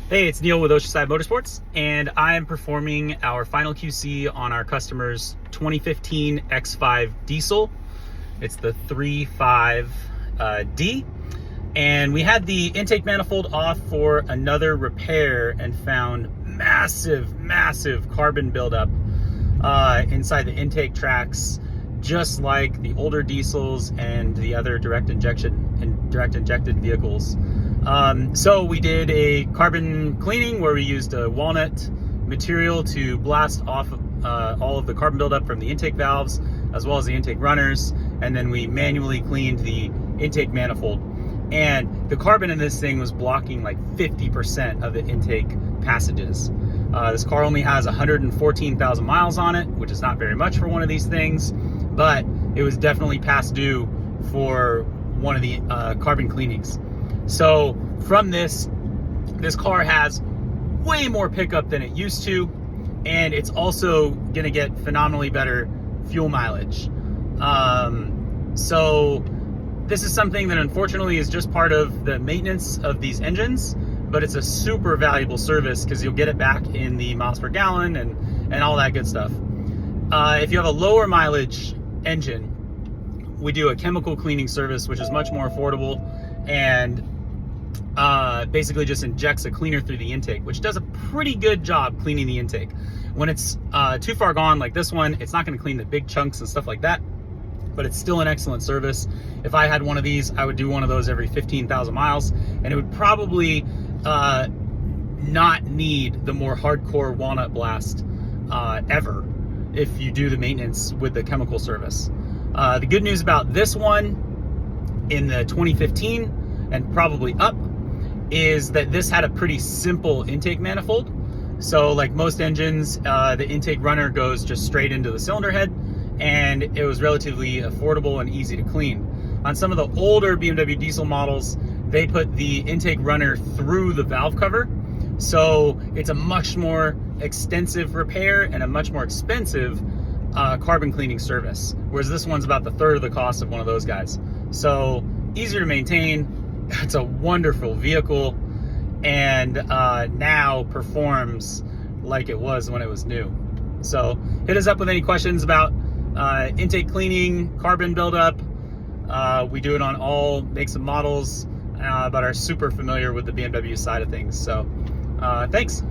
Hey, it's Neil with Oceanside Motorsports, and I am performing our final QC on our customer's 2015 X5 Diesel. It's the 3.5D, and we had the intake manifold off for another repair and found massive carbon buildup inside the intake tracks, just like the older diesels and the other direct injected vehicles. So we did a carbon cleaning where we used a walnut material to blast off all of the carbon buildup from the intake valves as well as the intake runners, and then we manually cleaned the intake manifold. And the carbon in this thing was blocking like 50% of the intake passages. This car only has 114,000 miles on it, which is not very much for one of these things, but it was definitely past due for one of the carbon cleanings. So from this car has way more pickup than it used to, and it's also gonna get phenomenally better fuel mileage. So this is something that unfortunately is just part of the maintenance of these engines, but it's a super valuable service because you'll get it back in the miles per gallon and all that good stuff. If you have a lower mileage engine, we do a chemical cleaning service, which is much more affordable, and basically just injects a cleaner through the intake, which does a pretty good job cleaning the intake. When it's too far gone like this one, it's not going to clean the big chunks and stuff like that, but it's still an excellent service. If I had one of these, I would do one of those every 15,000 miles, and it would probably not need the more hardcore walnut blast ever if you do the maintenance with the chemical service. The good news about this one in the 2015 and probably up is that this had a pretty simple intake manifold. So like most engines, the intake runner goes just straight into the cylinder head, and it was relatively affordable and easy to clean. On some of the older BMW diesel models, they put the intake runner through the valve cover. So it's a much more extensive repair and a much more expensive carbon cleaning service. Whereas this one's about the third of the cost of one of those guys. So easier to maintain. It's a wonderful vehicle, and now performs like it was when it was new. So hit us up with any questions about intake cleaning, carbon buildup. We do it on all makes and models, but are super familiar with the BMW side of things. So thanks.